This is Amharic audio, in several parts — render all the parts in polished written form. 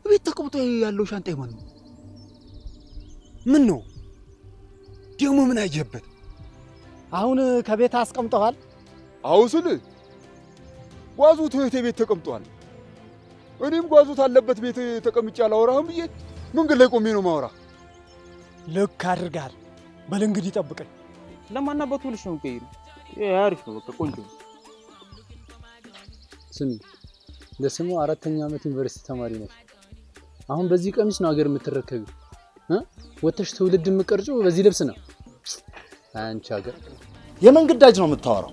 ቤት ተቀምጦ ያለው ሻንጣ ይሆን ነው? ምን ነው ደግሞ ምን አየበት? አሁን ከቤት አስቀምጠዋል? አውስል ጓዙት እህቴ ቤት ተቀምጧል። እኔም ጓዙት አለበት ቤት ተቀምጬ አላወራህም ብዬ መንገድ ላይ ቆሜ ነው ማወራ። ልክ አድርጋል። በል እንግዲህ ጠብቀኝ። ለማናበቱ ልሽ ነው ቀይሩ። አሪፍ ነው በቃ ቆንጆ። ስሚ ለስሙ 4ኛ ዓመት ዩኒቨርሲቲ ተማሪ ነሽ። አሁን በዚህ ቀሚስ ነው ሀገር የምትረከቢው? ወተሽ ትውልድ የምትቀርጪው በዚህ ልብስ ነው? አንቺ ሀገር የምን ግዳጅ ነው የምታወራው?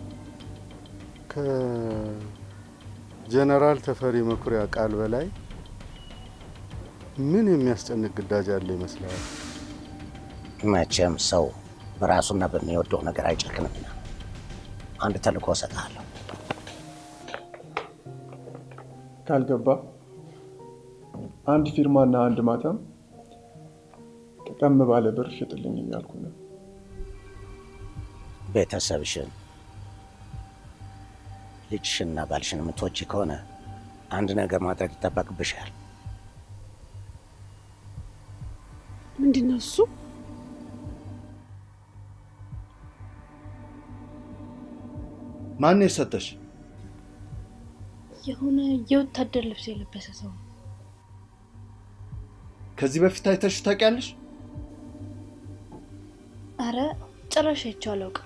ከጀነራል ተፈሪ መኩሪያ ቃል በላይ ምን የሚያስጨንቅ ግዳጅ አለ ይመስላል? መቼም ሰው በራሱና በሚወደው ነገር አይጨክንምና አንድ ተልእኮ እሰጥሃለሁ። ካልገባ አንድ ፊርማና አንድ ማተም ጠቀም ባለ ብር ሽጥልኝ እያልኩ ነው። ቤተሰብሽን ልጅሽና ባልሽን የምትወጂ ከሆነ አንድ ነገር ማድረግ ይጠበቅብሻል። ምንድነው እሱ? ማን የሰጠሽ? የሆነ የወታደር ልብስ የለበሰ ሰው። ከዚህ በፊት አይተሽ ታውቂያለሽ? አረ ጭራሽ አይቼው አላውቅም።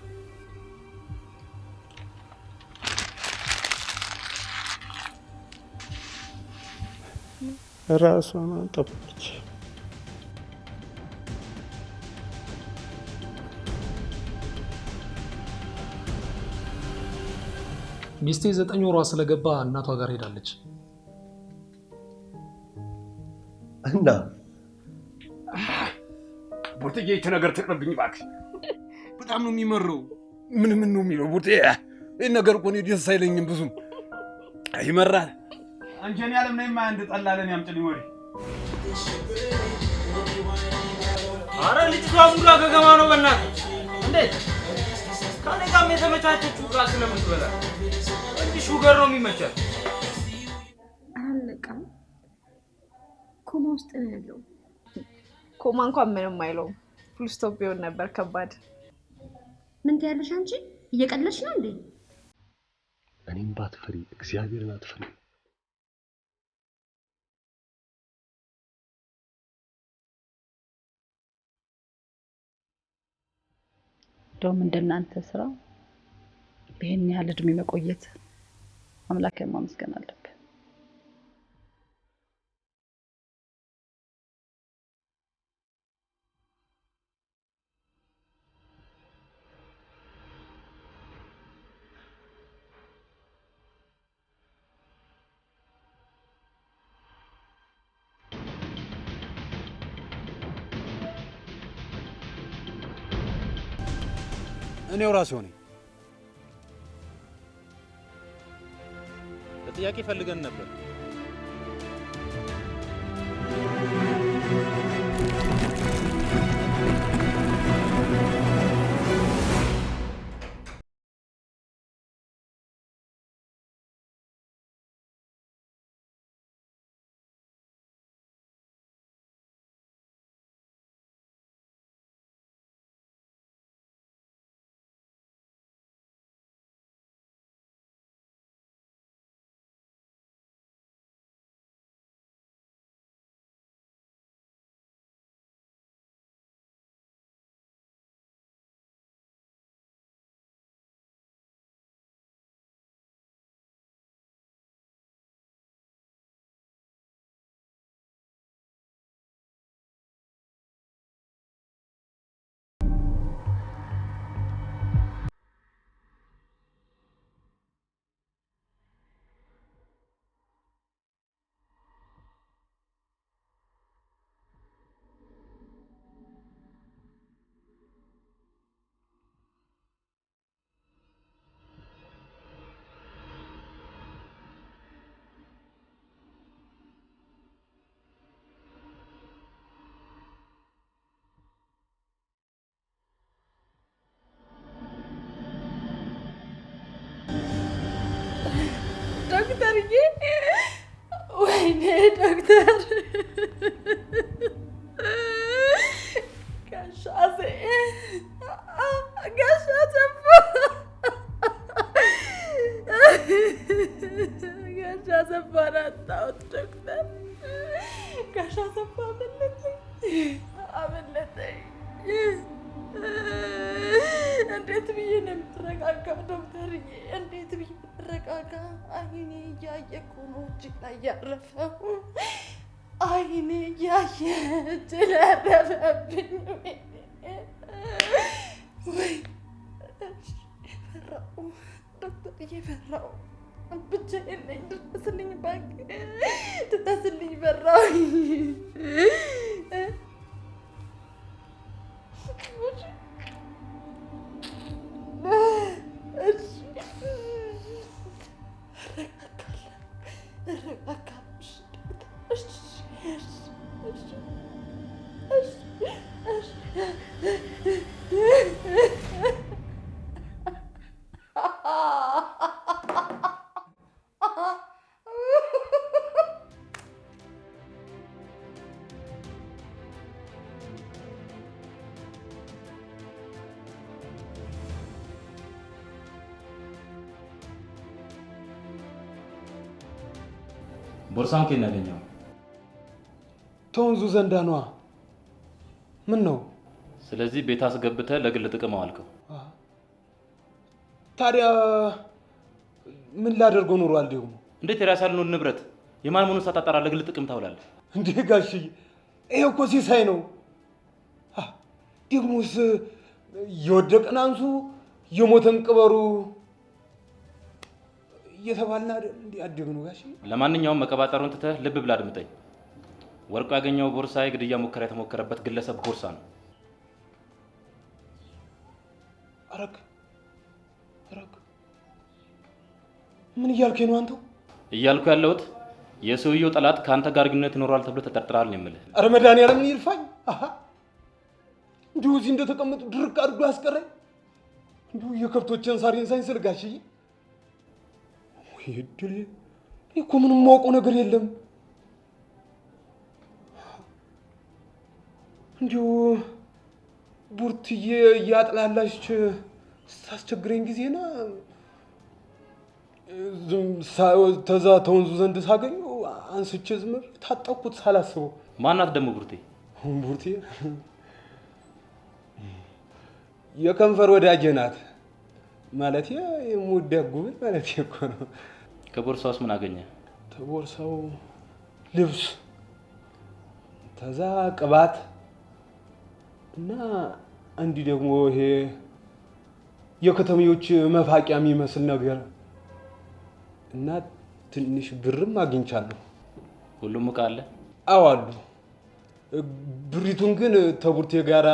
ራሷን ጠበች። ሚስቴ 9 ወሯ ስለገባ እናቷ ጋር ሄዳለች። እና ቡርትዬ ይሄ ነገር ተቀበልኝ እባክህ። በጣም ነው የሚመረው። ምን ነው የሚለው ቡርቴ? ይሄ ነገር እኮ ነው ደስ አይለኝም ብዙም ይመራል። አንጀን ያለም ነይማ አንድ ጠላለን ያምጥልኝ ወሬ። አረ ልጅቷ ሙላ ገገማ ነው በእናትህ። እንዴት ካኔ ጋር የተመቻቸችው ጋር ስለምትበላ እንጂ ሹገር ነው የሚመቻት። አለቀም። ኮማ ውስጥ ነው ያለው። ኮማ እንኳን ምንም አይለውም። ፉል ስቶፕ ቢሆን ነበር ከባድ። ምን ትያለሽ አንቺ? እየቀለድሽ ነው እንዴ? እኔም ባትፈሪ እግዚአብሔርን አትፈሪ። ደም እንደናንተ ስራ በእኛ ያህል እድሜ መቆየት አምላክን ማመስገን አለብን። እኔው ራሴ ሆነኝ። ለጥያቄ ፈልገን ነበር። ዶክተርዬ፣ ወይኔ ዶክተር አመለጠኝ። እንዴት ብዬ ነው የምትረጋጋው ዶክተርዬ? እንዴት ብዬ ልረጋጋ? አይኔ እያየ እኮ ነው እጅ ላይ ያረፈው። አይኔ እያየ እጅ ላይ ያረፈብኝ። ወይ ፈራሁ ዶክተርዬ፣ ፈራሁ። ብቻዬን ነኝ። ድረስልኝ እባክህ፣ ድረስልኝ። ፈራሁኝ። ቦርሳውን ከየት ያገኘው? ተወንዙ ዘንዳ ነዋ። ምን ነው? ስለዚህ ቤት አስገብተህ ለግል ጥቅም አዋልከው። ታዲያ ምን ላደርገው ኖሯል? ደግሞ እንዴት የራስህ ያልሆነ ንብረት የማን መሆኑን ሳታጣራ ለግል ጥቅም ታውላለህ? እንዴ ጋሽዬ፣ ይሄ እኮ ሲሳይ ነው። ደግሞስ የወደቀን አንሱ የሞተን ቅበሩ እየተባልን አይደል እንዴ አደግነው ጋሽዬ? ለማንኛውም መቀባጠሩን ትተህ ልብ ብላ አድምጠኝ። ወርቁ ያገኘው ቦርሳ የግድያ ሙከራ የተሞከረበት ግለሰብ ቦርሳ ነው። አረክ ምን እያልከኝ ነው አንተ? እያልኩ ያለሁት የሰውየው ጠላት ከአንተ ጋር ግንኙነት ይኖረዋል ተብሎ ተጠርጥራል ነው የምልህ። ኧረ መድኃኒዓለም ይልፋኝ። እንዲሁ እዚህ እንደተቀመጡ ድርቅ አድርጎ ያስቀረኝ። እንዲሁ የከብቶችን ሳሬን ሳይንስል ጋሽዬ። ወይ እድሌ! እኔ እኮ ምንም የማውቀው ነገር የለም። እንዲሁ ቡርትዬ እያጥላላች ስታስቸግረኝ ጊዜና ተዛ ተወንዙ ዘንድ ሳገኘው አንስቼ ዝም ታጠቅኩት ሳላስበው። ማናት ደግሞ ቡርቴ? ቡርቴ የከንፈር ወዳጄ ናት። ማለት የምወዳት ጉብል ማለት እኮ ነው። ከቦርሳውስ ምን አገኘ? ከቦርሳው ልብስ፣ ተዛ ቅባት እና አንዲ ደግሞ ይሄ የከተሜዎች መፋቂያ የሚመስል ነገር እና ትንሽ ብርም አግኝቻለሁ። ሁሉም ዕቃ አለ? አዎ አሉ። ብሪቱን ግን ተቡርቴ ጋራ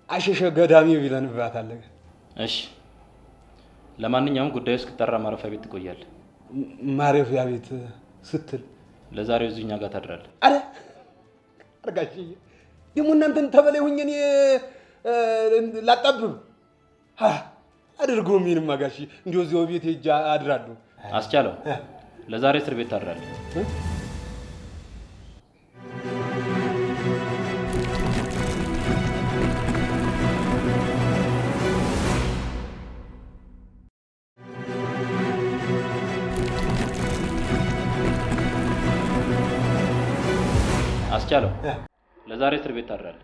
አሸሸ ገዳሚ ብለንባታል። እሺ፣ ለማንኛውም ጉዳዩ እስክጠራ ማረፊያ ቤት ትቆያለህ። ማረፊያ ቤት ስትል ለዛሬው እዚህኛ ጋር ታድራለህ። አረ አርጋሽዬ፣ ደግሞ እናንተን ተበላይ ሁኜ እኔ ላጣብብ አድርገው ምንም አጋሽ እንዲሁ እዚሁ ቤት ሄጄ አድራለሁ። አስቻለው፣ ለዛሬ እስር ቤት ታድራለህ። አስቻለው፣ ለዛሬ እስር ቤት ታድራለህ።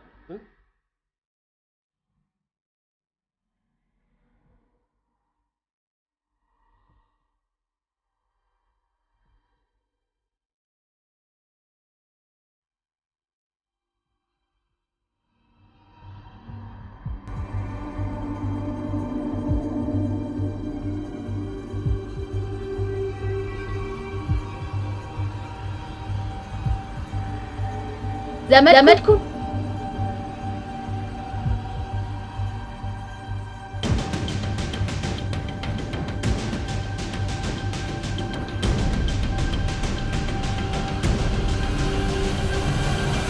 ዘመድኩ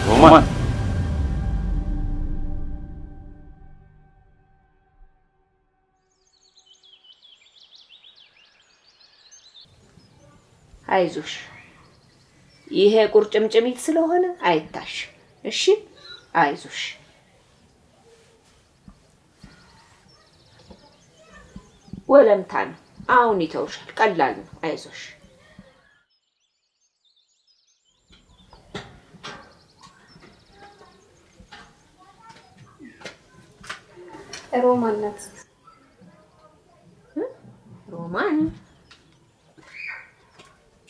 ሮማን አይዞሽ፣ ይሄ ቁርጭምጭሚት ስለሆነ አይታሽ። እሺ አይዞሽ። ወለምታ ነው፣ አሁን ይተውሻል። ቀላል ነው። አይዞሽ። ሮማን ናት። ሮማን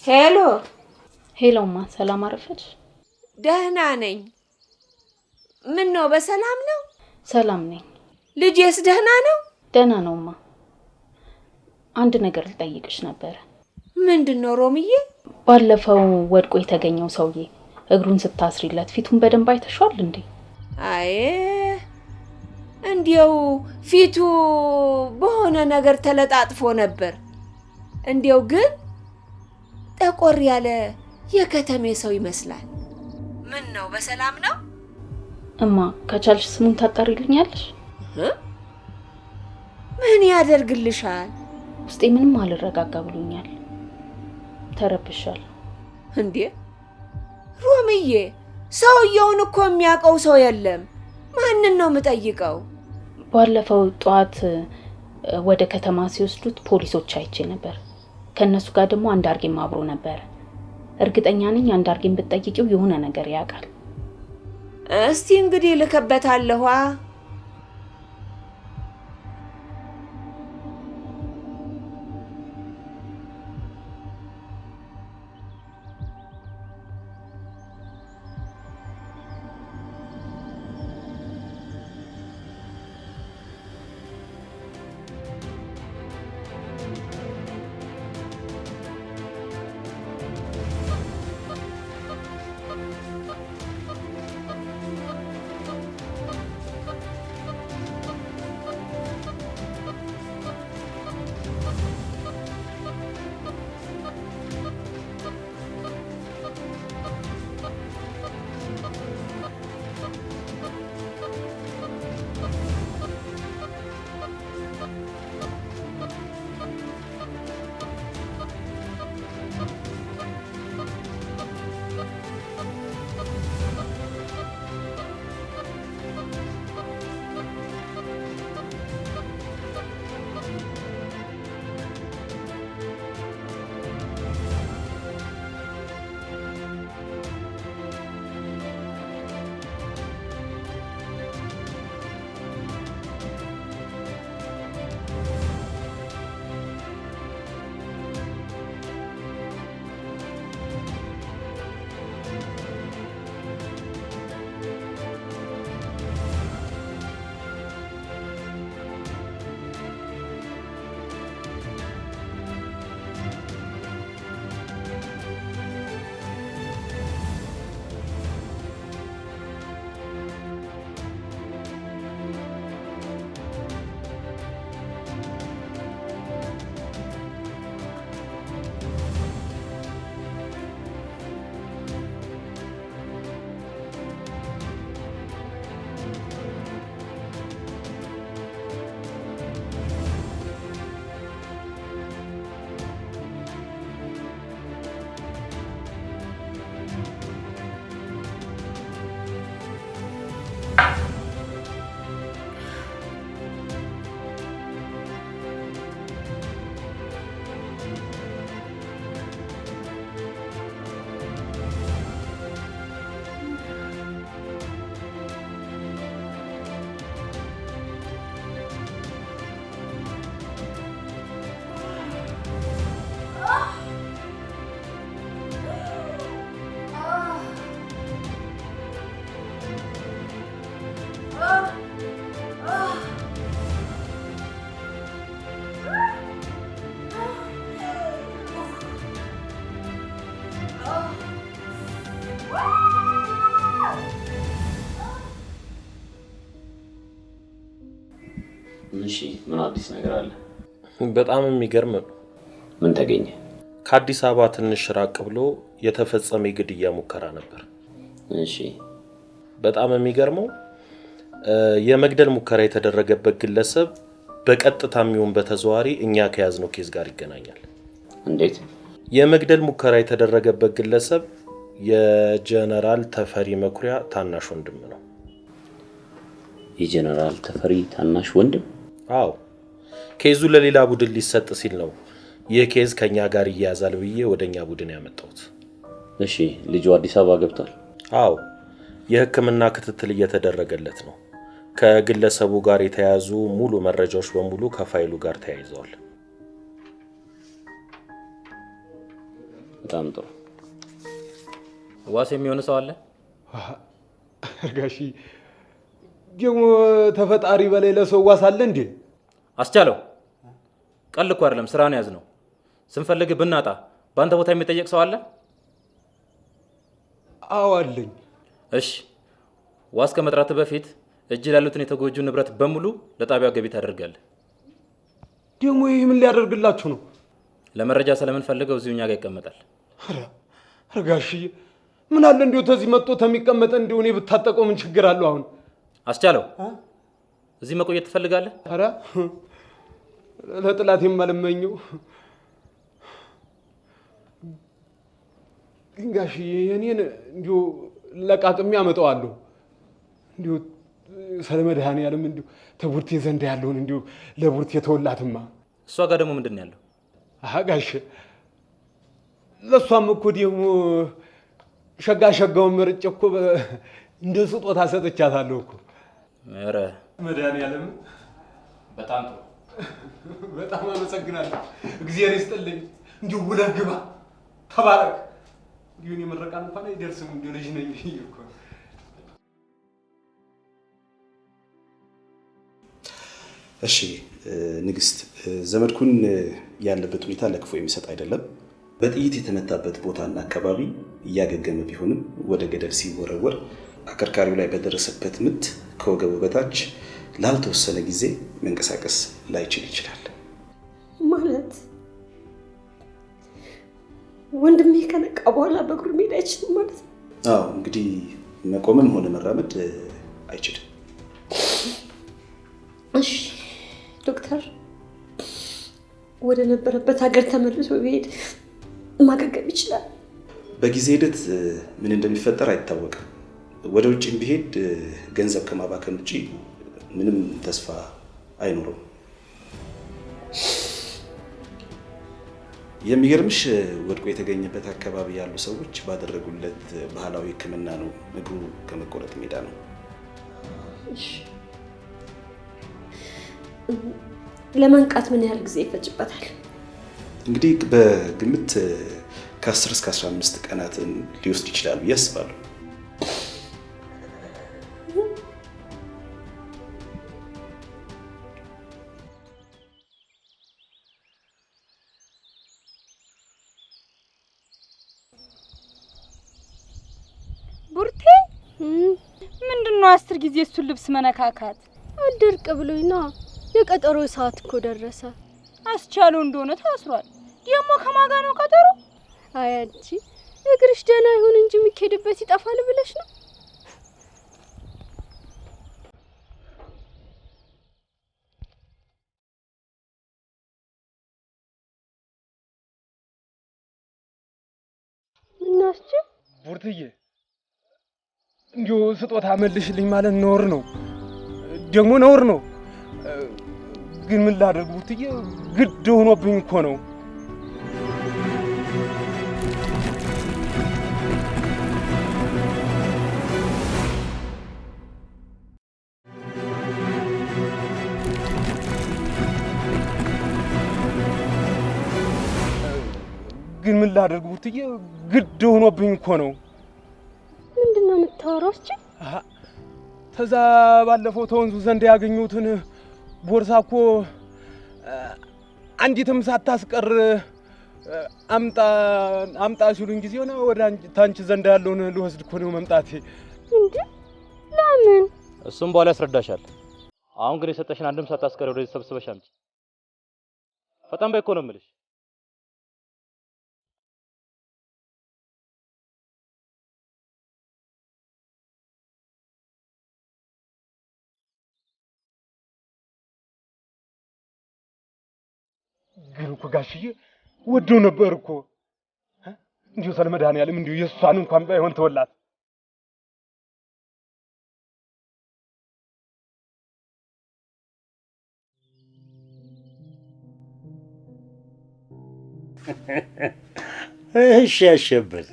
ሄሎ ሄሎማ፣ ሰላም አረፈች? ደህና ነኝ። ምን ነው በሰላም ነው? ሰላም ነኝ። ልጄስ ደህና ነው? ደህና ነውማ። አንድ ነገር ልጠይቅሽ ነበር። ምንድነው ሮምዬ? ባለፈው ወድቆ የተገኘው ሰውዬ እግሩን ስታስሪለት ፊቱን በደንብ አይተሻል እንዴ? አይ እንዲያው ፊቱ በሆነ ነገር ተለጣጥፎ ነበር። እንዲያው ግን ጠቆር ያለ የከተሜ ሰው ይመስላል። ምን ነው በሰላም ነው? እማ ከቻልሽ ስሙን ታጣሪልኛለሽ? ምን ያደርግልሻል? ውስጤ ምንም አልረጋጋ ብሎኛል። ተረብሻለሁ። እንዴ ሮምዬ፣ ሰውየውን እኮ የሚያውቀው ሰው የለም። ማንን ነው የምጠይቀው? ባለፈው ጧት ወደ ከተማ ሲወስዱት ፖሊሶች አይቼ ነበር። ከነሱ ጋር ደግሞ አንዳርጌም አብሮ ነበር። እርግጠኛ ነኝ አንዳርጌም ብትጠይቂው የሆነ ነገር ያውቃል። እስቲ እንግዲህ ልከበታለሁ። እሺ ምን አዲስ ነገር አለ? በጣም የሚገርም ምን ተገኘ? ከአዲስ አበባ ትንሽ ራቅ ብሎ የተፈጸመ ግድያ ሙከራ ነበር። እሺ በጣም የሚገርመው የመግደል ሙከራ የተደረገበት ግለሰብ በቀጥታም ይሁን በተዘዋዋሪ እኛ ከያዝነው ኬዝ ጋር ይገናኛል። እንዴት? የመግደል ሙከራ የተደረገበት ግለሰብ የጀነራል ተፈሪ መኩሪያ ታናሽ ወንድም ነው። የጀነራል ተፈሪ ታናሽ ወንድም? አዎ ኬዙ ለሌላ ቡድን ሊሰጥ ሲል ነው የኬዝ ከኛ ጋር ይያዛል ብዬ ወደኛ ቡድን ያመጣሁት። እሺ ልጁ አዲስ አበባ ገብቷል? አዎ የሕክምና ክትትል እየተደረገለት ነው። ከግለሰቡ ጋር የተያዙ ሙሉ መረጃዎች በሙሉ ከፋይሉ ጋር ተያይዘዋል። በጣም ጥሩ። ዋስ የሚሆን ሰው አለ? ጋሺ ደግሞ ተፈጣሪ በላይ ለሰው ዋስ አለ እንዴ? አስቻለው ቀልድ እኮ አይደለም፣ ስራን ያዝ ነው። ስንፈልግ ብናጣ በአንተ ቦታ የሚጠየቅ ሰው አለ? አዎ አለኝ። እሺ ዋስ ከመጥራት በፊት እጅ ላሉትን የተጎጁ ንብረት በሙሉ ለጣቢያው ገቢ ታደርጋለህ። ደግሞ ይሄ ምን ሊያደርግላችሁ ነው? ለመረጃ ስለምንፈልገው እዚሁ እኛ ጋር ይቀመጣል። ኧረ ጋሽዬ ምን አለ እንዲሁ ተዚህ መጥቶ ተሚቀመጥ እንዲሁ እኔ ብታጠቀው ምን ችግር አለው? አሁን አስቻለው እዚህ መቆየት ትፈልጋለህ? ኧረ ለጥላት የማልመኘው ግን ጋሽዬ የኔን እንዲሁ ለቃቅሜ አመጣዋለሁ። እንዲሁ ሰለመድኃኔዓለም እንዲሁ ተቡርቴ ዘንድ ያለውን እንዲሁ ለቡርቴ ተወላትማ። እሷ ጋር ደግሞ ምንድን ነው ያለው? ጋሽ ለሷም እኮ ደግሞ ሸጋውን መርጬ እኮ እንደ ስጦታ ሰጥቻታለሁ እኮ። ኧረ መድኃኔዓለም በጣም ጥሩ። በጣም አመሰግናለሁ። እግዚአብሔር ይስጥልኝ። እንዲሁ ውለህ ግባ፣ ተባረክ። እንዲሁ እኔ ምረቃን እንኳን አይደርስም እንዲሁ ልጅ ነኝ እኮ። እሺ ንግስት፣ ዘመድኩን ያለበት ሁኔታ ለክፉ የሚሰጥ አይደለም። በጥይት የተመታበት ቦታና አካባቢ እያገገመ ቢሆንም ወደ ገደል ሲወረወር አከርካሪው ላይ በደረሰበት ምት ከወገቡ በታች ላልተወሰነ ጊዜ መንቀሳቀስ ላይችል ይችላል። ማለት ወንድሜ ከነቃ በኋላ በእግሩ መሄድ አይችልም ማለት ነው? አዎ፣ እንግዲህ መቆምም ሆነ መራመድ አይችልም። እሺ ዶክተር፣ ወደ ነበረበት ሀገር ተመልሶ ቢሄድ ማገገም ይችላል? በጊዜ ሂደት ምን እንደሚፈጠር አይታወቅም። ወደ ውጭም ቢሄድ ገንዘብ ከማባከን ውጪ ምንም ተስፋ አይኖረውም። የሚገርምሽ ወድቆ የተገኘበት አካባቢ ያሉ ሰዎች ባደረጉለት ባህላዊ ሕክምና ነው እግሩ ከመቆረጥ ሜዳ ነው። ለመንቃት ምን ያህል ጊዜ ይፈጅበታል? እንግዲህ በግምት ከ10 እስከ 15 ቀናትን ሊወስድ ይችላል ብዬ አስባለሁ። ቡርቴ ምንድነው 10 ጊዜ እሱን ልብስ መነካካት? አድርቅ ብሎኝ ነው። የቀጠሮ ሰዓት እኮ ደረሰ። አስቻለው እንደሆነ ታስሯል። ደግሞ ከማጋ ነው ቀጠሮ? አይ አንቺ እግርሽ ደህና ይሁን እንጂ የሚኬድበት ይጠፋል ብለሽ ነው? እናስቺ ቡርትዬ እንዲሁ ስጦታ መልሽልኝ ማለት ነውር ነው፣ ደግሞ ነውር ነው። ግን ምን ላደርግ ቡርትዬ፣ ግድ ሆኖብኝ እኮ ነው። ግን ምን ላደርግ ቡርትዬ፣ ግድ ሆኖብኝ እኮ ነው። ምንድነው የምታወራው? እስኪ ተዛ ባለፈው ተወንዙ ዘንድ ያገኙትን ቦርሳ እኮ አንዲትም ሳታስቀር አምጣ ሲሉኝ ጊዜ ሆነ ወደ ታንቺ ዘንድ ያለውን ልወስድ እኮ ነው መምጣቴ። እንዴ ለምን? እሱም በኋላ ያስረዳሻል። አሁን ግን የሰጠሽን አንድም ሳታስቀር ወደዚህ ሰብስበሽ አምጪ። በጣም በይ እኮ ነው የምልሽ። ግን እኮ ጋሽዬ ወደው ነበር እኮ እንዲሁ ሰለመድኃኔዓለም እንዲሁ የእሷን እንኳን ባይሆን ተወላት። እሺ አሸብር፣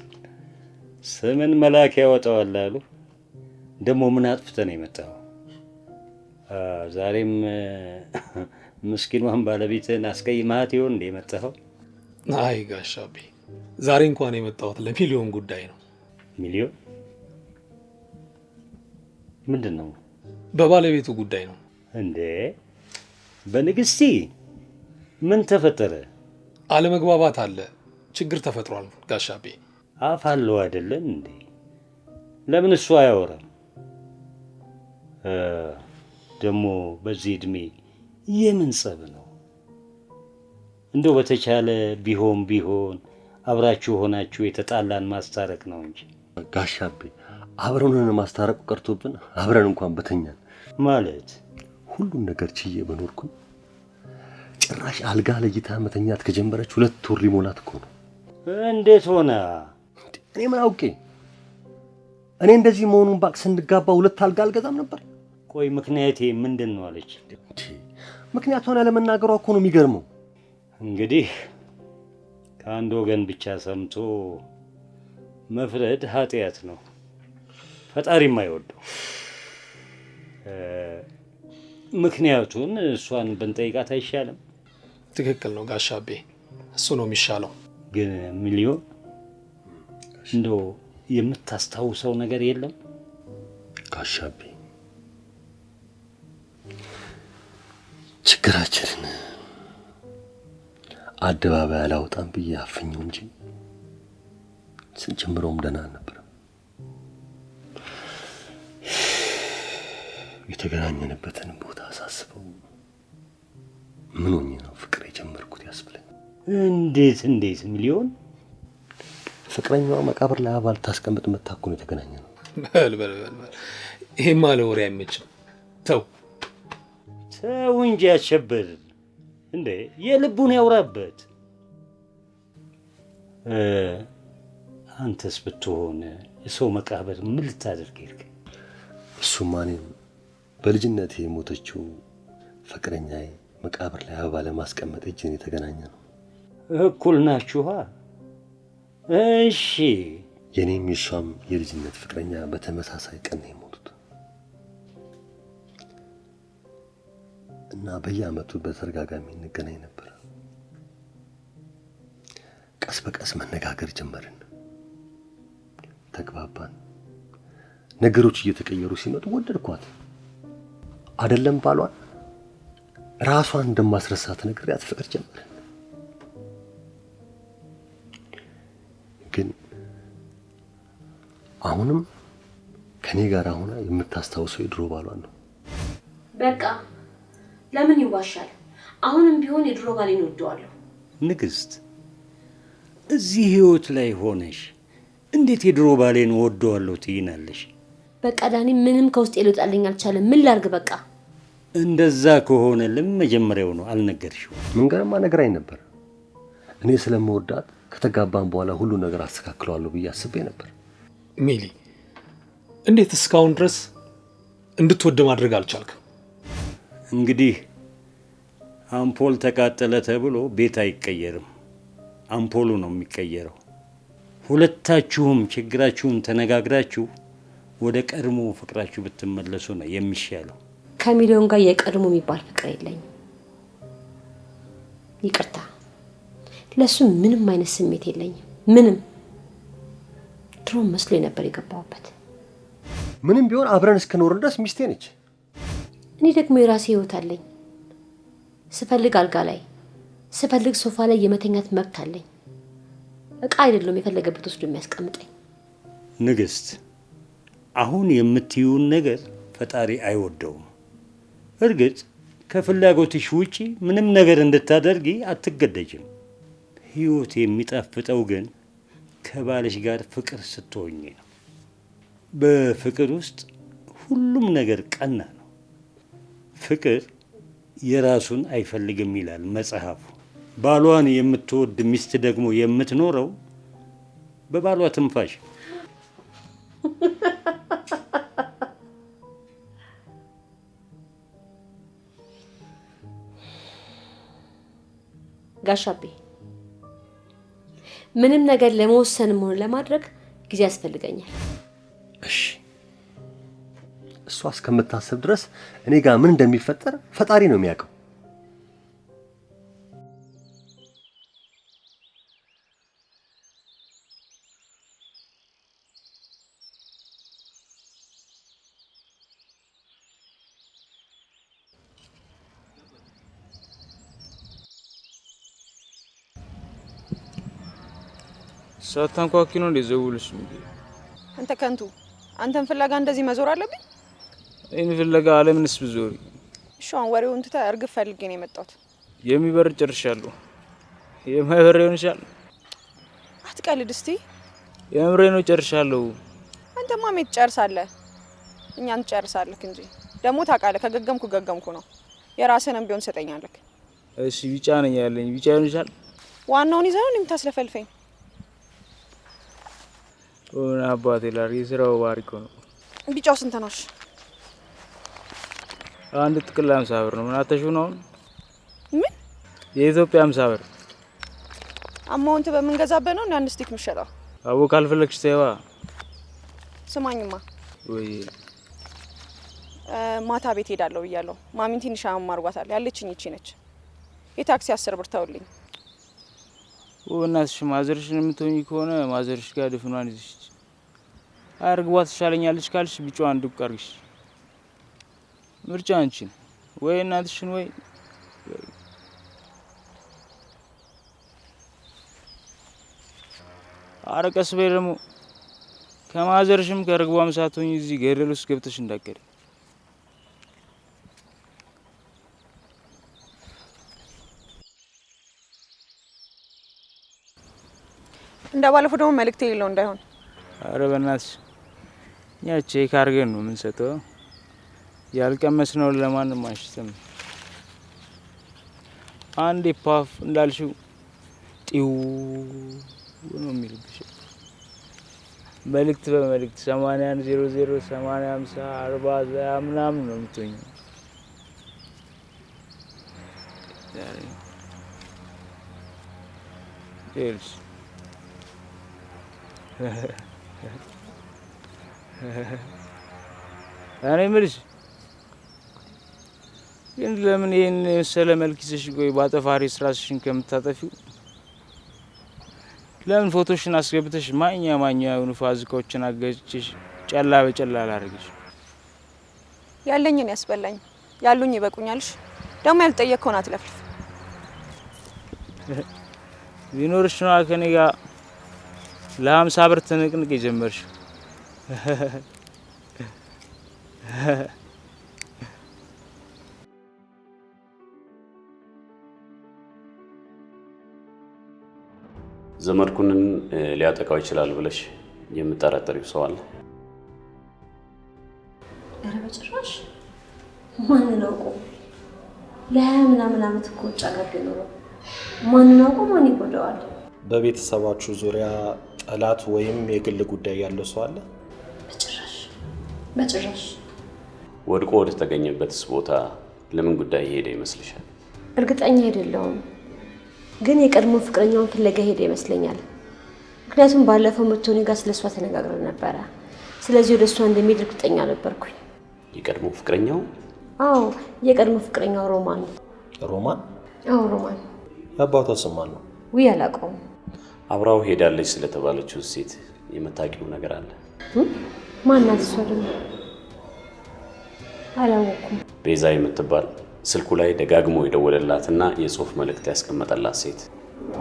ስምን መልአክ ያወጣዋል አሉ። ደግሞ ምን አጥፍተህ ነው የመጣው? ዛሬም ምስኪኗን ባለቤትን አስቀይማት ይሆን እንደ መጣኸው? አይ ጋሻቤ ዛሬ እንኳን የመጣሁት ለሚሊዮን ጉዳይ ነው። ሚሊዮን ምንድን ነው? በባለቤቱ ጉዳይ ነው። እንዴ በንግስቲ ምን ተፈጠረ? አለመግባባት አለ፣ ችግር ተፈጥሯል ጋሻቤ። አፍ አለው አይደለም እንዴ? ለምን እሱ አያወራም? ደግሞ በዚህ እድሜ የምን ጸብ ነው? እንደው በተቻለ ቢሆን አብራችሁ ሆናችሁ የተጣላን ማስታረቅ ነው እንጂ ጋሻቤ አብረን ማስታረቁ ቀርቶብን አብረን እንኳን በተኛን ማለት ሁሉን ነገር ችዬ በኖርኩኝ ጭራሽ አልጋ ለይታ መተኛት ከጀመረች 2 ወር ሊሞላት እኮ ነው። እንዴት ሆነ? እኔ ምን አውቄ? እኔ እንደዚህ መሆኑን ባቅ ስንጋባ 2 አልጋ አልገዛም ነበር። ቆይ ምክንያቴ ምንድን ነው አለች? ምክንያቱን ለመናገሯ እኮ ነው የሚገርመው። እንግዲህ ከአንድ ወገን ብቻ ሰምቶ መፍረድ ኃጢአት ነው፣ ፈጣሪም አይወደው። ምክንያቱን እሷን ብንጠይቃት አይሻልም? ትክክል ነው ጋሻቤ፣ እሱ ነው የሚሻለው። ግን ሚሊዮን እንደው የምታስታውሰው ነገር የለም? ጋሻቤ ችግራችንን አደባባይ አላወጣም ብዬ አፍኘው እንጂ ስንጀምረውም ደህና ነበር። የተገናኘንበትን ቦታ አሳስበው ምን ሆኜ ነው ፍቅር የጀመርኩት ያስብለኝ። እንዴት ሚሊዮን? ፍቅረኛዋ መቃብር ላይ አባል ታስቀምጥ መታኩ ነው የተገናኘ ነው። በል ይሄማ ለወሬ አይመችም። ተው እንጂ አሸብር እንዴ የልቡን ያውራበት። አንተስ ብትሆን የሰው መቃብር ምን ልታደርግ ሄድክ? እሱማ እኔም በልጅነቴ የሞተችው ፍቅረኛዬ መቃብር ላይ አበባ ለማስቀመጥ እጄን የተገናኘ ነው። እኩል ናችኋ? እሺ። የኔም የሷም የልጅነት ፍቅረኛ በተመሳሳይ ቀን ነው የሞቱት እና በየዓመቱ በተደጋጋሚ እንገናኝ ነበር። ቀስ በቀስ መነጋገር ጀመርን፣ ተግባባን። ነገሮች እየተቀየሩ ሲመጡ ወደድኳት። አይደለም ባሏን ራሷን እንደማስረሳት ነግሬያት ፍቅር ጀመርን። ግን አሁንም ከኔ ጋር ሆና የምታስታውሰው የድሮ ባሏን ነው። በቃ ለምን ይዋሻል? አሁንም ቢሆን የድሮ ባሌን ወደዋለሁ። ንግስት፣ እዚህ ህይወት ላይ ሆነሽ እንዴት የድሮ ባሌን ወደዋለሁ ትይናለሽ? በቃ ዳኒ ምንም ከውስጥ ሊወጣልኝ አልቻለም። ምን ላርግ? በቃ እንደዛ ከሆነ ለመጀመሪያው ነው አልነገርሽው? መንገርማ ነግራኝ ነበር። እኔ ስለምወዳት ከተጋባን በኋላ ሁሉ ነገር አስተካክለዋለሁ ብዬ አስቤ ነበር። ሚሊ፣ እንዴት እስካሁን ድረስ እንድትወድ ማድረግ አልቻልክም? እንግዲህ አምፖል ተቃጠለ ተብሎ ቤት አይቀየርም፣ አምፖሉ ነው የሚቀየረው። ሁለታችሁም ችግራችሁን ተነጋግራችሁ ወደ ቀድሞ ፍቅራችሁ ብትመለሱ ነው የሚሻለው። ከሚሊዮን ጋር የቀድሞ የሚባል ፍቅር የለኝም። ይቅርታ፣ ለሱ ምንም አይነት ስሜት የለኝም። ምንም ድሮ መስሎ ነበር የገባሁበት። ምንም ቢሆን አብረን እስከኖርን ድረስ ሚስቴ ነች። እኔ ደግሞ የራሴ ህይወት አለኝ። ስፈልግ አልጋ ላይ፣ ስፈልግ ሶፋ ላይ የመተኛት መብት አለኝ። እቃ አይደለም የፈለገበት ወስዶ የሚያስቀምጠኝ። ንግስት፣ አሁን የምትዩን ነገር ፈጣሪ አይወደውም። እርግጥ ከፍላጎትሽ ውጪ ምንም ነገር እንድታደርጊ አትገደጅም። ህይወት የሚጣፍጠው ግን ከባልሽ ጋር ፍቅር ስትሆኚ ነው። በፍቅር ውስጥ ሁሉም ነገር ቀና ነው። ፍቅር የራሱን አይፈልግም ይላል መጽሐፉ። ባሏን የምትወድ ሚስት ደግሞ የምትኖረው በባሏ ትንፋሽ። ጋሻቤ፣ ምንም ነገር ለመወሰንም ሆነ ለማድረግ ጊዜ ያስፈልገኛል። እሺ፣ እሷ እስከምታስብ ድረስ እኔ ጋር ምን እንደሚፈጠር ፈጣሪ ነው የሚያውቀው። ሳታንኳኪ ነው እንደ ዘውልሽ አንተ ከንቱ አንተን ፍለጋ እንደዚህ መዞር አለብኝ? እኔ ፍለጋ አለምንስ ብዞሪ? እሺ አሁን ወሬውን ትተህ እርግፍ ፈልጌ ነው የመጣሁት። የሚበር ጨርሻለሁ። የማይበር ይሆንሻል? አትቀልድ እስቲ። የምሬ ነው ጨርሻለሁ። አንተማ ምን ትጨርሳለህ? እኛን ትጨርሳለህ እንጂ ደግሞ ታውቃለህ ከገገምኩ ገገምኩ ነው። የራስህንም ቢሆን ሰጠኛለህ። እሺ ቢጫ ነኝ ያለኝ ቢጫ ይሆንሻል? ዋናውን ይዘህ ነው የምታስለፈልፈኝ? ኦና አባቴ ላሪ ስራው ባሪኮ ነው። ቢጫው ስንት ነው? አንድ ጥቅል 50 ብር ነው። ምን አተሽው ነው? ምን የኢትዮጵያ 50 ብር አማውንት በመንገዛበት ነው አንድ ስቲክ ምሸጣው? አቦ ካልፈለግሽ ተይዋ። ስማኝማ ወይ ማታ ቤት ሄዳለሁ ብያለሁ። ማሚን ትንሽ አማርጓታል። ያለችኝ እቺ ነች። የታክሲ 10 ብር ተውልኝ። ወናስሽ ማዘርሽን የምትሆኚ ከሆነ ማዘርሽ ጋር ድፍኗን ይዘሽ አርግቧት ይሻለኛልሽ ካልሽ ቢጫዋን ዱቅ አርግሽ። ምርጫ አንቺ ወይ እናትሽን ወይ አረቀስ በይ ደግሞ ከማዘርሽም ከርግቧም ሳትሆኚ እዚህ ገደል ውስጥ ገብተሽ እንዳትቀሪ። እንደባለፈው ደግሞ መልእክት የሌለው እንዳይሆን። አረ በእናትሽ እኛ ቼክ አድርገን ነው የምንሰጠው። ያልቀመስነው ለማንም አንሽተም። አንዴ ፓፍ እንዳልሽው ጢው ነው የሚልብሽ። መልእክት በመልእክት 81 00 80 50 40 ምናምን ነው የምትሆኚው። ይልሽ እኔ የምልሽ ግን ለምን ይሄን መሰለ መልክ ይዘሽ ቆይ ባጠፋሪ ራስሽን ከምታጠፊው ለምን ፎቶሽን አስገብተሽ ማኛ የሆኑ ፋዝኮችን አገጭሽ ጨላ በጨላ አላረግሽ? ያለኝን ያስበላኝ ያሉኝ ይበቁኛልሽ። ደግሞ ያልጠየቅከውን አትለፍልፍ። ቢኖርሽ ነው ከኔ ጋር ለ50 ብር ትንቅንቅ የጀመርሽ። ዘመድኩንን ሊያጠቃው ይችላል ብለሽ የምጠረጥሪው ሰው አለ? ኧረ በጭራሽ። ማንን አውቆ ለ20 ምናምን ዓመት እኮ ውጭ አገር ነው። ማንን አውቆ ማን ይጎዳዋል? በቤተሰባችሁ ዙሪያ ጠላት ወይም የግል ጉዳይ ያለው ሰው አለ? በጭራሽ በጭራሽ። ወድቆ ወደ ተገኘበትስ ቦታ ለምን ጉዳይ ሄደ ይመስልሻል? እርግጠኛ አይደለሁም፣ ግን የቀድሞ ፍቅረኛውን ፍለጋ ሄደ ይመስለኛል። ምክንያቱም ባለፈው መጥቶ እኔ ጋር ስለሷ ተነጋግረን ነበረ። ስለዚህ ወደ እሷ እንደሚሄድ እርግጠኛ ነበርኩኝ። የቀድሞ ፍቅረኛው? አዎ የቀድሞ ፍቅረኛው ሮማን። ሮማን? አዎ ሮማን። የአባቷ ስም ማን ነው? ውይ አላውቀውም። አብራው ሄዳለች ስለተባለችው ሴት የምታውቂው ነገር አለ? ማናት እሷ ደግሞ? አላወኩም። ቤዛ የምትባል ስልኩ ላይ ደጋግሞ የደወለላትና የጽሁፍ መልእክት ያስቀመጠላት ሴት።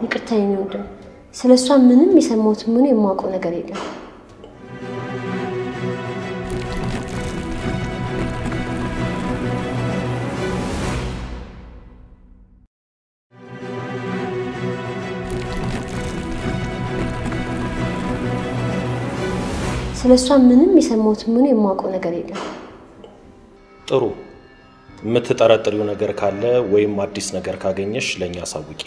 ይቅርታ የኔ ወንድም፣ ስለሷ ምንም የሰማሁት ምን የማውቀው ነገር የለም። ስለሷ ምንም የሰማሁት ምን የማውቀው ነገር የለም። ጥሩ። የምትጠረጥሪው ነገር ካለ ወይም አዲስ ነገር ካገኘሽ ለኛ አሳውቂ።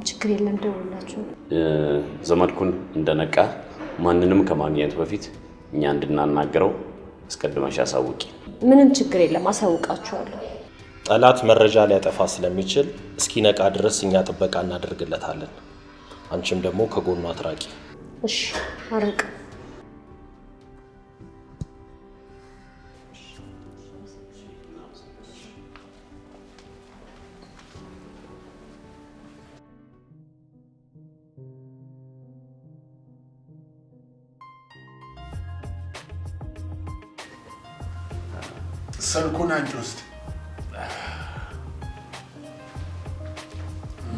ችግር የለም፣ ደውላችሁ። ዘመድኩን እንደነቃ ማንንም ከማግኘቱ በፊት እኛ እንድናናገረው አስቀድመሽ አሳውቂ። ምንም ችግር የለም፣ አሳውቃችኋለሁ። ጠላት መረጃ ሊያጠፋ ስለሚችል እስኪነቃ ድረስ እኛ ጥበቃ እናደርግለታለን። አንቺም ደግሞ ከጎኑ አትራቂ። እሺ፣ አርቅ። ስልኩን አንቺ ውስጥ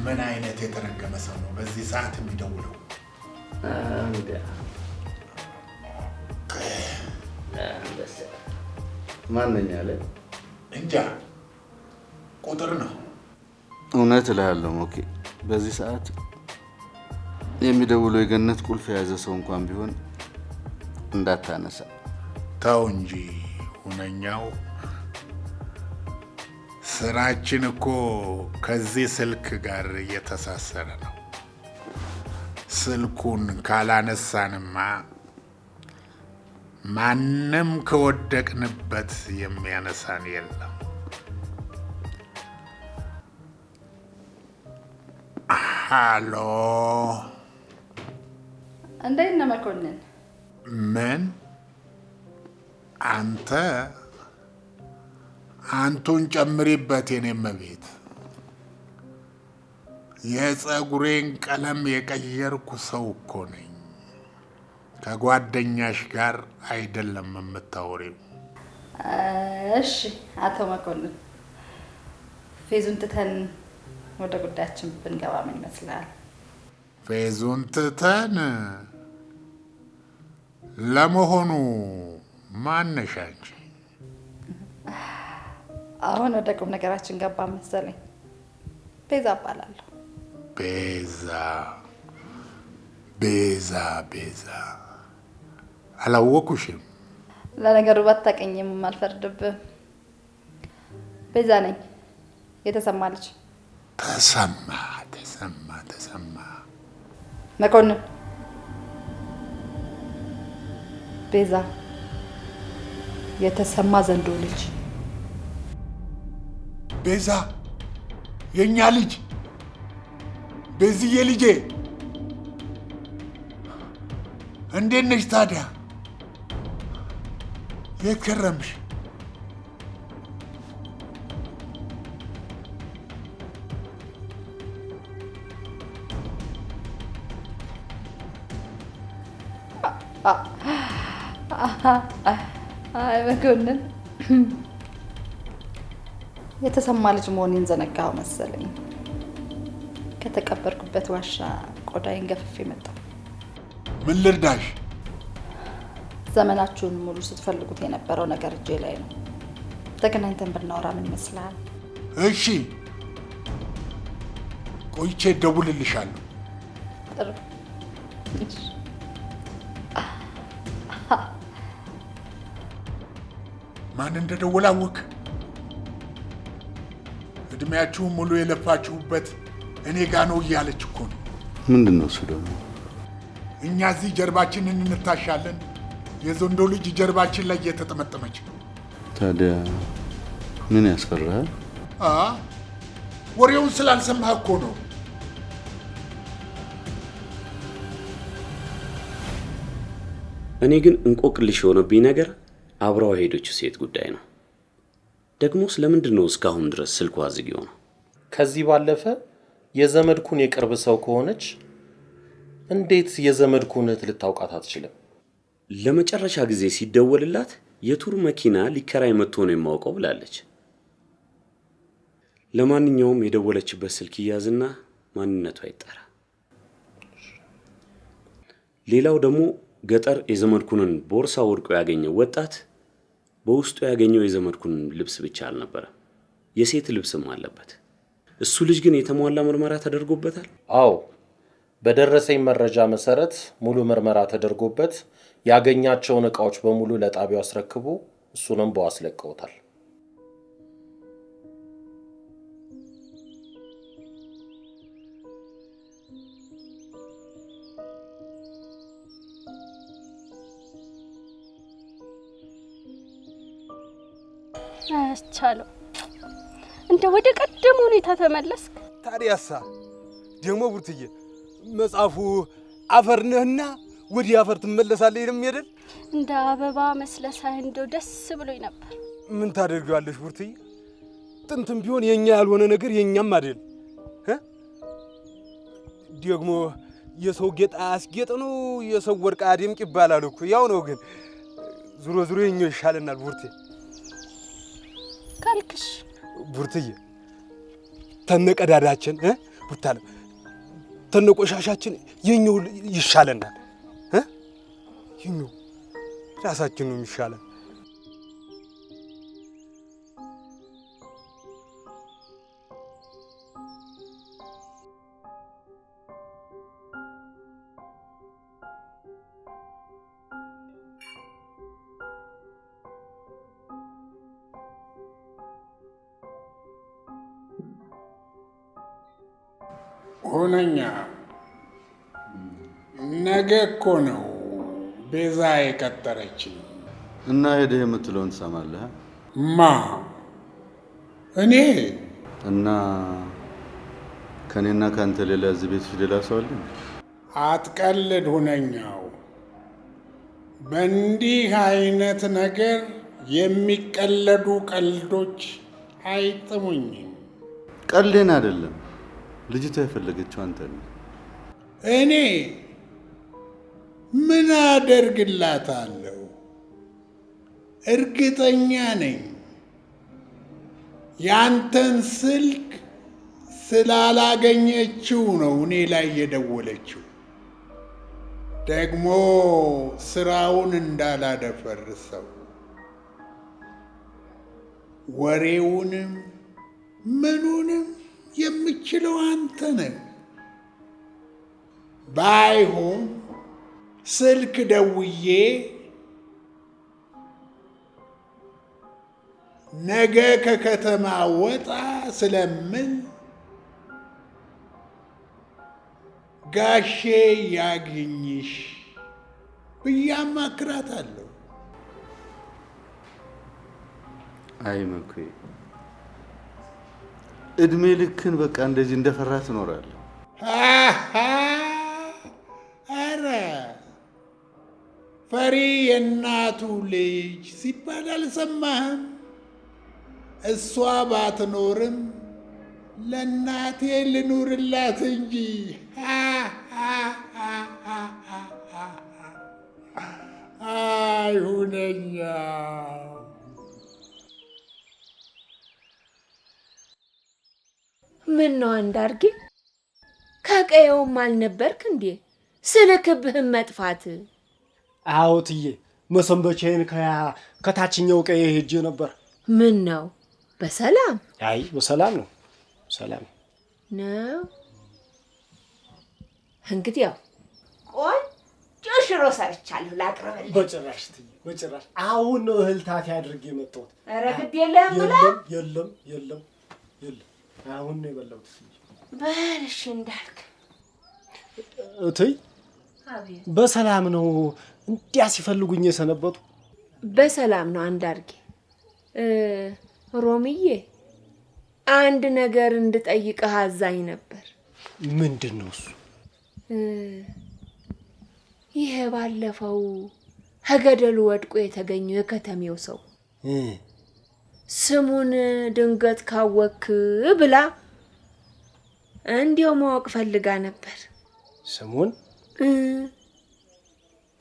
ምን አይነት የተረገመ ሰው ነው በዚህ ሰዓት የሚደውለው? ማንኛ አለ? እንጃ ቁጥር ነው። እውነት እልሃለሁ ሞኬ፣ በዚህ ሰዓት የሚደውለው የገነት ቁልፍ የያዘ ሰው እንኳን ቢሆን እንዳታነሳ። ተው እንጂ ሁነኛው ስራችን እኮ ከዚህ ስልክ ጋር እየተሳሰረ ነው። ስልኩን ካላነሳንማ ማንም ከወደቅንበት የሚያነሳን የለም። ሃሎ፣ እንዴት ነህ መኮንን? ምን አንቱን ጨምሪበት የኔም ቤት። የፀጉሬን ቀለም የቀየርኩ ሰው እኮ ነኝ። ከጓደኛሽ ጋር አይደለም የምታወሪው። እሺ አቶ መኮንን፣ ፌዙን ትተን ወደ ጉዳያችን ብንገባ ምን ይመስላል? ፌዙን ትተን? ለመሆኑ ማነሽ አንቺ? አሁን ወደ ቁም ነገራችን ገባ መሰለኝ። ቤዛ እባላለሁ። ቤዛ አላወኩሽም። ለነገሩ ባታውቅኝም አልፈርድብህም። ቤዛ ነኝ፣ የተሰማ ልጅ። ተሰማ መኮንን። ቤዛ የተሰማ ዘንዶ ልጅ። ቤዛ የኛ ልጅ፣ ቤዝዬ ልጄ፣ እንዴት ነሽ ታዲያ? የከረምሽ? አይ መኮንን፣ የተሰማ ልጅ መሆኔን ዘነጋው መሰለኝ። ከተቀበርኩበት ዋሻ ቆዳዬን ገፍፌ መጣሁ። ምን ልርዳሽ? ዘመናችሁን ሙሉ ስትፈልጉት የነበረው ነገር እጄ ላይ ነው። ተገናኝተን ብናወራ ምን ይመስላል? እሺ፣ ቆይቼ እደውልልሻለሁ። ጥሩ። ማን እንደደወለ አወቅ? እድሜያችሁን ሙሉ የለፋችሁበት እኔ ጋ ነው እያለች እኮ ነው። ምንድን ነው እሱ ደግሞ? እኛ እዚህ ጀርባችንን እንታሻለን፣ የዘንዶ ልጅ ጀርባችን ላይ እየተጠመጠመች ነው። ታዲያ ምን ያስፈራል? ወሬውን ስላልሰማህ እኮ ነው። እኔ ግን እንቆቅልሽ የሆነብኝ ነገር አብረው ሄዶችው ሴት ጉዳይ ነው። ደግሞ ስለምንድን ነው እስካሁን ድረስ ስልኳ ዝግ የሆነው? ከዚህ ባለፈ የዘመድኩን የቅርብ ሰው ከሆነች እንዴት የዘመድኩን እህት ልታውቃት አትችልም? ለመጨረሻ ጊዜ ሲደወልላት የቱር መኪና ሊከራይ መጥቶ ነው የማውቀው ብላለች። ለማንኛውም የደወለችበት ስልክ ይያዝና ማንነቷ ይጠራ። ሌላው ደግሞ ገጠር የዘመድኩንን ቦርሳ ወድቆ ያገኘው ወጣት በውስጡ ያገኘው የዘመድኩን ልብስ ብቻ አልነበረም፣ የሴት ልብስም አለበት። እሱ ልጅ ግን የተሟላ ምርመራ ተደርጎበታል። አዎ፣ በደረሰኝ መረጃ መሰረት ሙሉ ምርመራ ተደርጎበት ያገኛቸውን ዕቃዎች በሙሉ ለጣቢያው አስረክቦ እሱንም በዋስ ለቀውታል። አያስቻለው። እንደ ወደ ቀደም ሁኔታ ተመለስክ። ታዲያሳ ደግሞ ቡርትዬ መጽሐፉ አፈር ነህና ወዲ አፈር ትመለሳለህ የሚደል እንደ አበባ መስለሳህ እንደው ደስ ብሎኝ ነበር። ምን ታደርጋለሽ ቡርትዬ? ጥንትም ቢሆን የኛ ያልሆነ ነገር የኛም አይደል። ደግሞ የሰው ጌጥ አያስጌጥ ነው፣ የሰው ወርቅ አያደምቅ ይባላል እኮ። ያው ነው ግን ዙሮ ዙሮ የኛው ይሻለናል ቡርቴ። ካልክሽ ቡርትዬ ተነቀዳዳችን ቡርታለ ተነቆሻሻችን የኛው ይሻለናል የኛው ራሳችን ነው የሚሻለን። ሆነኛ ነገ እኮ ነው ቤዛ የቀጠረችኝ። እና ሄደህ የምትለውን ትሰማለህ? ማ እኔ? እና ከኔና ካንተ ሌላ እዚህ ቤት ሌላ ሰው አለ? አትቀልድ ሁነኛው። በእንዲህ አይነት ነገር የሚቀለዱ ቀልዶች አይጥሙኝም። ቀልዴን አይደለም፣ ልጅቷ የፈለገችው አንተ ነው። እኔ ምን አደርግላታለሁ? እርግጠኛ ነኝ ያንተን ስልክ ስላላገኘችው ነው እኔ ላይ የደወለችው። ደግሞ ስራውን እንዳላደፈርሰው ወሬውንም ምኑንም የምችለው አንተ ነህ። ባይሆን ስልክ ደውዬ ነገ ከከተማ ወጣ ስለምን ጋሼ ያግኝሽ ብዬ አማክራታለሁ። አይ መኩዬ፣ እድሜ ልክን በቃ እንደዚህ እንደፈራ ትኖራለህ። ኧረ ፈሪ የእናቱ ልጅ ሲባል አልሰማህም? እሷ ባትኖርም ለእናቴ ልኑርላት እንጂ። አይሁነኛ ምን ነው አንዳርጌ? ከቀየውም አልነበርክ እንዴ? ስልክብህም መጥፋት። አዎ ትዬ፣ መሰንበቻዬን ከታችኛው ቀዬ ሄጄ ነበር። ምን ነው በሰላም? አይ በሰላም ነው፣ ሰላም ነው። እንግዲህ ያው ቆንጆ ሽሮ ሰርቻለሁ ላቅርብልህ። በጭራሽ ትዬ፣ በጭራሽ። አሁን ነው እህል ታፊ አድርጌ የመጣሁት። ኧረ ግድ የለህም ብላ። የለም የለም የለም፣ አሁን ነው የበላሁት። በልሽ እንዳልክ እትይ፣ በሰላም ነው እንዲያ ሲፈልጉኝ የሰነበቱ? በሰላም ነው አንዳርጌ። ሮምዬ አንድ ነገር እንድጠይቅህ አዛኝ ነበር። ምንድን ነው እሱ? ይሄ ባለፈው ከገደሉ ወድቆ የተገኘው የከተሜው ሰው ስሙን ድንገት ካወክ ብላ እንዲያው ማወቅ ፈልጋ ነበር። ስሙን?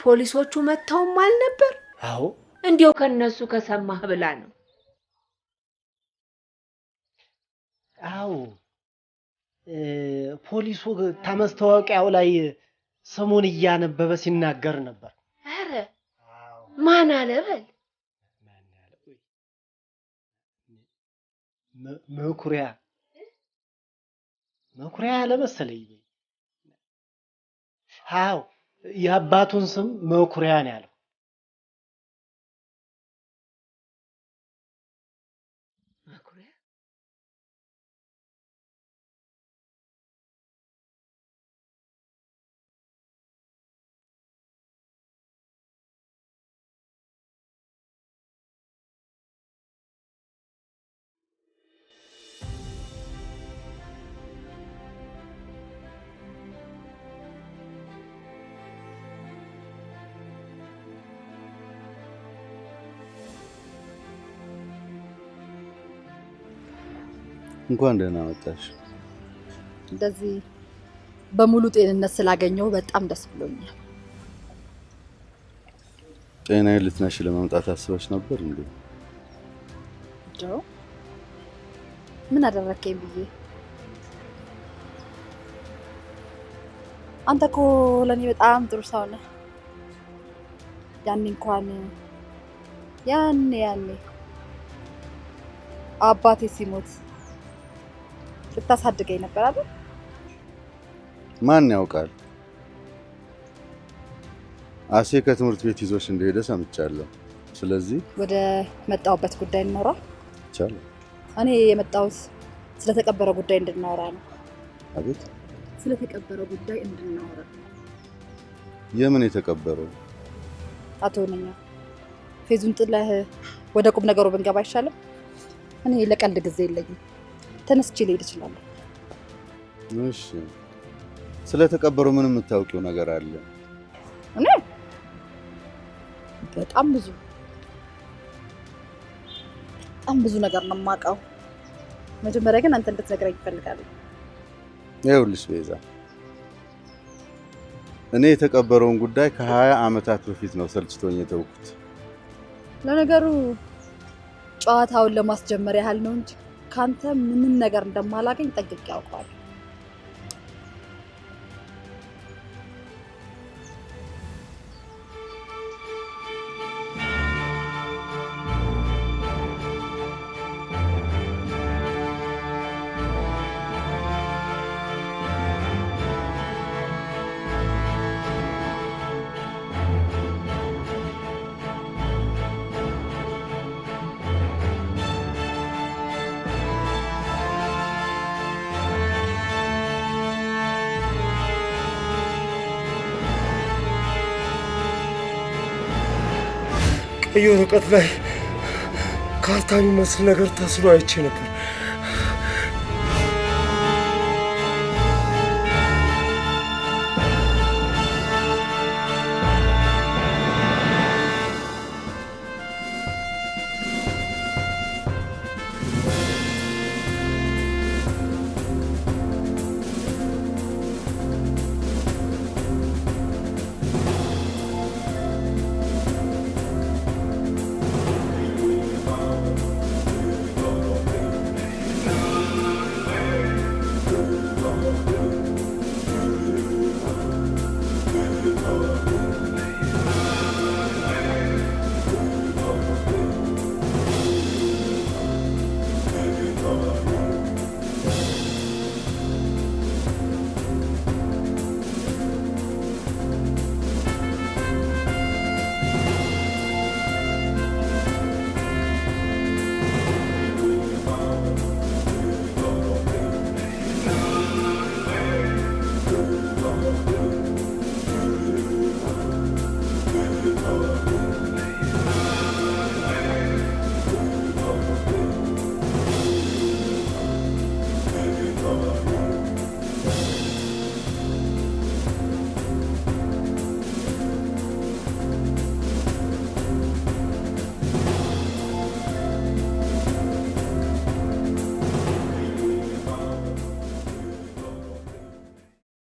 ፖሊሶቹ መጥተውም አልነበር? አዎ። እንዲያው ከነሱ ከሰማህ ብላ ነው። አዎ፣ ፖሊሱ ከመስታወቂያው ላይ ስሙን እያነበበ ሲናገር ነበር። ኧረ ማን አለ በል? መኩሪያ ያለ መሰለኝ። አዎ፣ የአባቱን ስም መኩሪያ ነው ያለው። እንኳን ደህና መጣሽ። እንደዚህ በሙሉ ጤንነት ስላገኘው በጣም ደስ ብሎኛል። ጤናዬን ልትነሽ ለመምጣት አስበሽ ነበር እንዴ? ምን አደረከኝ ብዬ አንተ እኮ ለኔ በጣም ጥሩ ሰው ነህ። ያኔ እንኳን ያኔ አባቴ ሲሞት ልታሳድገኝ ነበር አይደል? ማን ያውቃል? አሴ ከትምህርት ቤት ይዞሽ እንደሄደ ሰምቻለሁ። ስለዚህ ወደ መጣሁበት ጉዳይ እንኖራ ይቻላል። እኔ የመጣሁት ስለተቀበረ ጉዳይ እንድናወራ ነው። አቤት? ስለተቀበረ ጉዳይ እንድናወራ። የምን የተቀበረው? አቶ ነኛ ፌዙን ጥለህ ወደ ቁም ነገሩ ብንገባ አይሻልም? እኔ ለቀልድ ጊዜ የለኝም። ተነስቼ ልሄድ እችላለሁ። እሺ፣ ስለተቀበረው ምን የምታውቂው ነገር አለ? እኔ በጣም ብዙ ነገር ነው የማውቀው። መጀመሪያ ግን አንተ እንድትነግረኝ እፈልጋለሁ። ይኸውልሽ ቤዛ፣ እኔ የተቀበረውን ጉዳይ ከ20 ዓመታት በፊት ነው ሰልችቶኝ የተውኩት። ለነገሩ ጨዋታውን ለማስጀመር ያህል ነው እንጂ ካንተ ምንም ነገር እንደማላገኝ ጠንቅቄ ያውቀዋል። ቀይ ወረቀት ላይ ካርታ የሚመስል ነገር ተስሎ አይቼ ነበር።